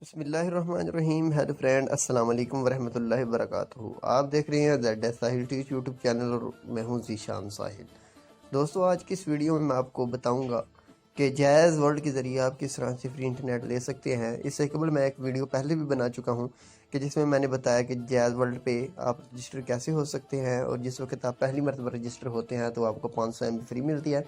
بسم اللہ الرحمن الرحیم۔ ہیلو فرینڈ، السلام علیکم ورحمۃ اللہ وبرکاتہ۔ آپ دیکھ رہے ہیں زیڈ ایس ساحل ٹیچ یوٹیوب چینل اور میں ہوں ذیشان ساحل۔ دوستو، آج کی اس ویڈیو میں آپ کو بتاؤں گا کہ جائز ورلڈ کے ذریعے آپ کس طرح سے فری انٹرنیٹ لے سکتے ہیں۔ اس سے قبل میں ایک ویڈیو پہلے بھی بنا چکا ہوں کہ جس میں نے بتایا کہ جائز ورلڈ پہ آپ رجسٹر کیسے ہو سکتے ہیں، اور جس وقت آپ پہلی مرتبہ رجسٹر ہوتے ہیں تو آپ کو 500 MB فری ملتی ہے۔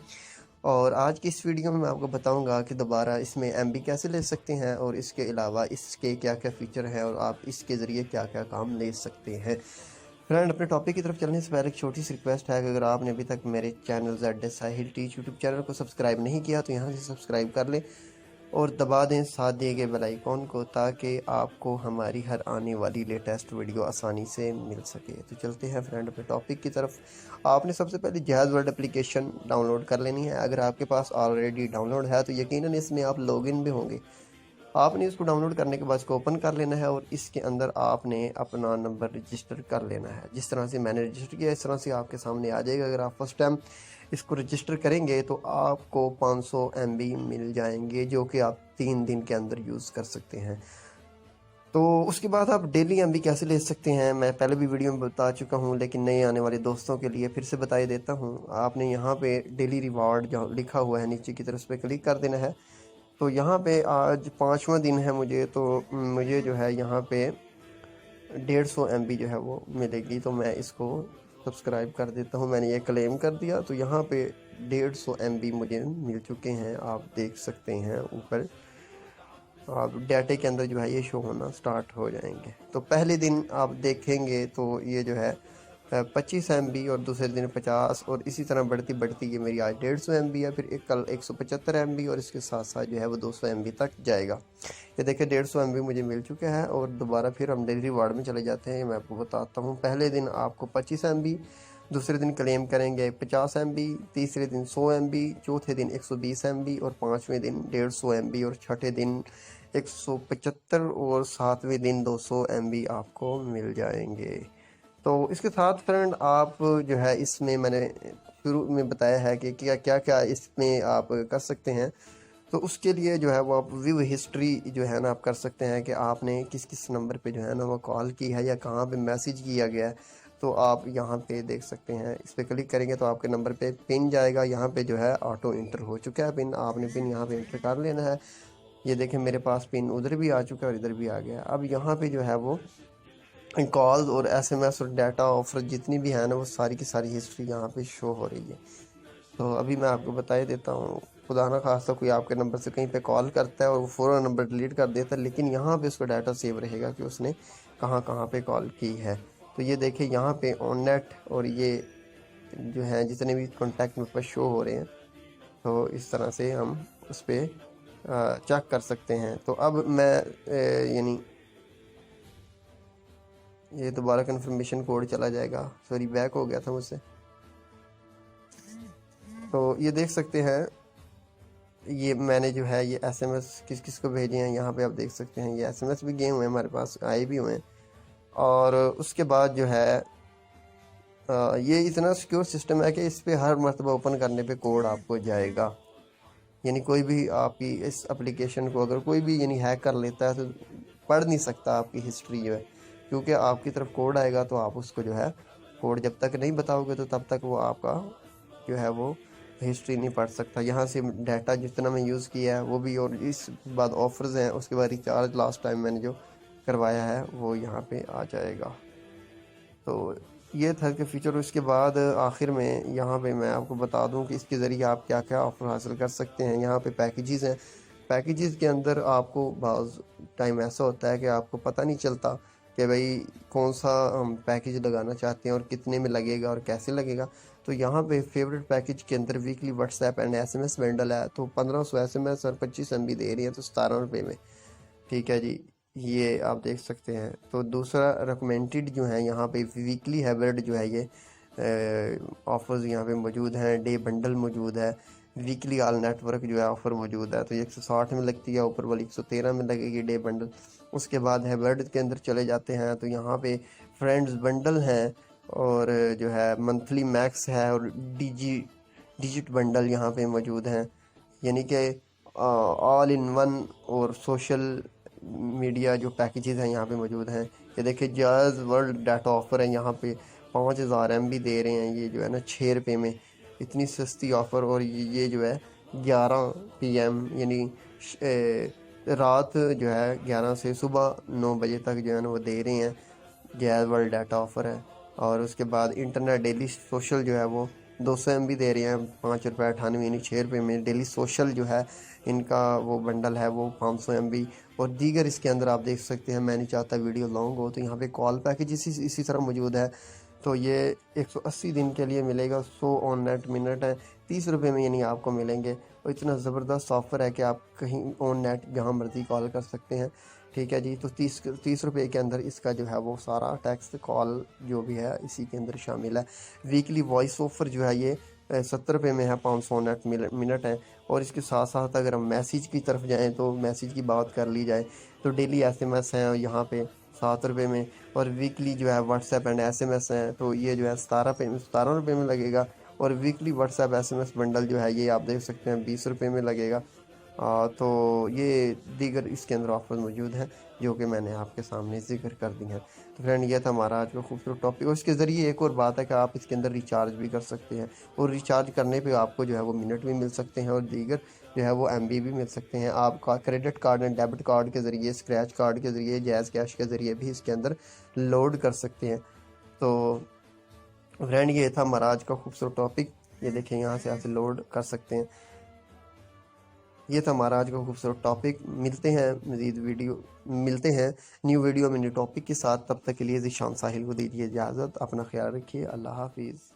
اور آج کی اس ویڈیو میں میں آپ کو بتاؤں گا کہ دوبارہ اس میں MB کیسے لے سکتے ہیں، اور اس کے علاوہ اس کے کیا کیا فیچر ہیں، اور آپ اس کے ذریعے کیا کیا کام لے سکتے ہیں۔ فرینڈ، اپنے ٹاپک کی طرف چلنے سے پہلے ایک چھوٹی سی ریکویسٹ ہے کہ اگر آپ نے ابھی تک میرے چینل زیڈ ایس ساحل ٹیچ یوٹیوب چینل کو سبسکرائب نہیں کیا تو یہاں سے سبسکرائب کر لیں اور دبا دیں ساتھ دیے گئے بیل آئیکن کو، تاکہ آپ کو ہماری ہر آنے والی لیٹسٹ ویڈیو آسانی سے مل سکے۔ تو چلتے ہیں فرینڈ اپنے ٹاپک کی طرف۔ آپ نے سب سے پہلے جائز ورلڈ اپلیکیشن ڈاؤن لوڈ کر لینی ہے۔ اگر آپ کے پاس آلریڈی ڈاؤن لوڈ ہے تو یقیناً اس میں آپ لاگ ان بھی ہوں گے۔ آپ نے اس کو ڈاؤن لوڈ کرنے کے بعد اس کو اوپن کر لینا ہے، اور اس کے اندر آپ نے اپنا نمبر رجسٹر کر لینا ہے۔ جس طرح سے میں نے رجسٹر کیا اس طرح سے آپ کے سامنے آ جائے گا۔ اگر آپ فرسٹ ٹائم اس کو رجسٹر کریں گے تو آپ کو 500 MB مل جائیں گے، جو کہ آپ 3 دن کے اندر یوز کر سکتے ہیں۔ تو اس کے بعد آپ ڈیلی MB کیسے لے سکتے ہیں میں پہلے بھی ویڈیو میں بتا چکا ہوں، لیکن نئے آنے والے دوستوں کے لیے پھر سے بتائی دیتا ہوں۔ آپ نے یہاں پہ ڈیلی ریوارڈ جو لکھا ہوا ہے نیچے کی طرف، اس پہ کلک کر دینا ہے۔ تو یہاں پہ آج 5واں دن ہے مجھے جو ہے یہاں پہ 150 MB جو ہے وہ ملے گی۔ تو میں اس کو سبسکرائب کر دیتا ہوں۔ میں نے یہ کلیم کر دیا، تو یہاں پہ 150 MB مجھے مل چکے ہیں۔ آپ دیکھ سکتے ہیں اوپر، آپ ڈیٹے کے اندر جو ہے یہ شو ہونا سٹارٹ ہو جائیں گے۔ تو پہلے دن آپ دیکھیں گے تو یہ جو ہے 25 MB، اور دوسرے دن 50، اور اسی طرح بڑھتی بڑھتی یہ میری آج 150 MB ہے، پھر کل 175 MB، اور اس کے ساتھ ساتھ جو ہے وہ 200 MB تک جائے گا۔ یہ دیکھیں 150 MB مجھے مل چکا ہے، اور دوبارہ پھر ہم ڈیلی ریوارڈ میں چلے جاتے ہیں۔ میں آپ کو بتاتا ہوں، پہلے دن آپ کو 25 MB، دوسرے دن کلیم کریں گے 50 MB، تیسرے دن 100 MB، چوتھے دن 120 MB، اور پانچویں دن 150 MB، اور چھٹے دن 175، اور ساتویں دن 200 MB آپ کو مل جائیں گے۔ تو اس کے ساتھ فرینڈ آپ جو ہے اس میں نے شروع میں بتایا ہے کہ کیا اس میں آپ کر سکتے ہیں۔ تو اس کے لیے جو ہے وہ آپ ویو ہسٹری جو ہے نا آپ کر سکتے ہیں کہ آپ نے کس نمبر پہ جو ہے نا وہ کال کی ہے، یا کہاں پہ میسیج کیا گیا ہے۔ تو آپ یہاں پہ دیکھ سکتے ہیں، اس پہ کلک کریں گے تو آپ کے نمبر پہ پن جائے گا۔ یہاں پہ جو ہے آٹو انٹر ہو چکا ہے پن، آپ نے پن یہاں پہ انٹر کر لینا ہے۔ یہ دیکھیں میرے پاس پن ادھر بھی آ چکا ہے اور ادھر بھی آ گیا۔ اب یہاں پہ جو ہے وہ کالز اور SMS اور ڈیٹا آفر جتنی بھی ہیں نا، وہ ساری کی ساری ہسٹری یہاں پہ شو ہو رہی ہے۔ تو ابھی میں آپ کو بتا ہی دیتا ہوں، خدا نہ خواستہ کوئی آپ کے نمبر سے کہیں پہ کال کرتا ہے اور وہ فوراً نمبر ڈیلیٹ کر دیتا ہے، لیکن یہاں پہ اس کا ڈیٹا سیو رہے گا کہ اس نے کہاں پہ کال کی ہے۔ تو یہ دیکھیں یہاں پہ آن نیٹ، اور یہ جو ہیں جتنے بھی کانٹیکٹ میں پاس شو ہو رہے ہیں، تو اس طرح سے ہم اس پہ چیک کر سکتے ہیں۔ تو اب میں یعنی یہ دوبارہ کنفرمیشن کوڈ چلا جائے گا، سوری بیک ہو گیا تھا مجھ سے۔ تو یہ دیکھ سکتے ہیں، یہ میں نے جو ہے یہ SMS کس کو بھیجے ہیں، یہاں پہ آپ دیکھ سکتے ہیں یہ SMS بھی گئے ہوئے ہیں، ہمارے پاس آئے بھی ہوئے ہیں۔ اور اس کے بعد جو ہے یہ اتنا سیکیور سسٹم ہے کہ اس پہ ہر مرتبہ اوپن کرنے پہ کوڈ آپ کو جائے گا۔ یعنی کوئی بھی آپ کی اس اپلیکیشن کو اگر کوئی بھی یعنی ہیک کر لیتا ہے تو پڑھ نہیں سکتا آپ کی ہسٹری جو ہے، کیونکہ آپ کی طرف کوڈ آئے گا۔ تو آپ اس کو جو ہے کوڈ جب تک نہیں بتاؤ گے تو تب تک وہ آپ کا جو ہے وہ ہسٹری نہیں پڑھ سکتا۔ یہاں سے ڈیٹا جتنا میں یوز کیا ہے وہ بھی، اور اس بعد آفرز ہیں، اس کے بعد ریچارج لاسٹ ٹائم میں نے جو کروایا ہے وہ یہاں پہ آ جائے گا۔ تو یہ تھا کہ فیچر۔ اس کے بعد آخر میں یہاں پہ میں آپ کو بتا دوں کہ اس کے ذریعے آپ کیا آفر حاصل کر سکتے ہیں۔ یہاں پہ پیکیجز ہیں، پیکیجز کے اندر آپ کو بعض ٹائم ایسا ہوتا ہے کہ آپ کو پتہ نہیں چلتا کہ بھئی کون سا ہم پیکیج لگانا چاہتے ہیں اور کتنے میں لگے گا اور کیسے لگے گا۔ تو یہاں پہ فیوریٹ پیکیج کے اندر weekly WhatsApp and SMS bundle ہے، تو 1500 SMS اور 25 MB دے رہی ہیں، تو 17 روپے میں، ٹھیک ہے جی، یہ آپ دیکھ سکتے ہیں۔ تو دوسرا ریکمینڈڈ جو ہیں یہاں پہ ویکلی ہیبرڈ جو ہے یہ آفرز یہاں پہ موجود ہیں، ڈے بنڈل موجود ہے، ویکلی آل نیٹ ورک جو ہے آفر موجود ہے، تو یہ 160 میں لگتی ہے، اوپر والی 113 میں لگے گی ڈے بنڈل۔ اس کے بعد ہیبرڈ کے اندر چلے جاتے ہیں تو یہاں پہ فرینڈز بنڈل ہیں، اور جو ہے منتھلی میکس ہے، اور ڈیجٹ بنڈل یہاں پہ موجود ہیں، یعنی کہ آل ان ون اور سوشل میڈیا جو پیکیجز ہیں یہاں پہ موجود ہیں. یہ دیکھیں جاز ورلڈ ڈاٹا آفر ہے, یہاں پہ 5000 MB دے رہے ہیں, یہ جو ہے نا 6 روپے میں, اتنی سستی آفر. اور یہ جو ہے 11 PM یعنی رات جو ہے 11 سے صبح 9 بجے تک جو ہے نا وہ دے رہے ہیں. جاز ورلڈ ڈاٹا آفر ہے. اور اس کے بعد انٹرنیٹ ڈیلی سوشل جو ہے وہ 200 MB دے رہے ہیں 5.98 یعنی 6 روپے میں. ڈیلی سوشل جو ہے ان کا وہ بنڈل ہے وہ 500 MB. اور دیگر اس کے اندر آپ دیکھ سکتے ہیں, میں نہیں چاہتا ویڈیو لانگ ہو, تو یہاں پہ کال پیکج اسی طرح موجود ہے. تو یہ 180 دن کے لیے ملے گا. 100 آن نیٹ منٹ ہے 30 روپے میں, یعنی آپ کو ملیں گے. اور اتنا زبردست آفر ہے کہ آپ کہیں آن نیٹ جہاں مرضی کال کر سکتے ہیں. ٹھیک ہے جی, تو 30 روپے کے اندر اس کا جو ہے وہ سارا ٹیکسٹ کال جو بھی ہے اسی کے اندر شامل ہے. ویکلی وائس آفر جو ہے یہ 70 روپے میں ہے, 500 نیٹ منٹ ہے. اور اس کے ساتھ ساتھ اگر ہم میسیج کی طرف جائیں تو میسیج کی بات کر لی جائے تو ڈیلی SMS ہیں یہاں پہ 7 روپے میں. اور ویکلی جو ہے واٹس ایپ اینڈ SMS ہیں تو یہ جو ہے 17 روپے میں لگے گا. اور weekly what's app SMS bundle جو ہے یہ آپ دیکھ سکتے ہیں 20 روپے میں لگے گا. تو یہ دیگر اس کے اندر آفر موجود ہیں جو کہ میں نے آپ کے سامنے ذکر کر دی ہیں. تو فرینڈ یہ تھا ہمارا آج کا خوبصورت ٹاپک. اور اس کے ذریعے ایک اور بات ہے کہ آپ اس کے اندر ریچارج بھی کر سکتے ہیں, اور ریچارج کرنے پہ آپ کو جو ہے وہ منٹ بھی مل سکتے ہیں, اور دیگر جو ہے وہ MB بھی مل سکتے ہیں. آپ کا credit card and debit card کے ذریعے, اسکریچ کارڈ کے ذریعے, جیز کیش کے ذریعے بھی اس کے اندر لوڈ کر سکتے ہیں. تو فرینڈ یہ تھا ہمارا آج کا خوبصورت ٹاپک. یہ دیکھیں یہاں سے لوڈ کر سکتے ہیں. یہ تھا ہمارا آج کا خوبصورت ٹاپک. ملتے ہیں نیو ویڈیو میں نیو ٹاپک کے ساتھ. تب تک کے لیے ذیشان ساحل کو دیجیے اجازت. اپنا خیال رکھیے. اللہ حافظ.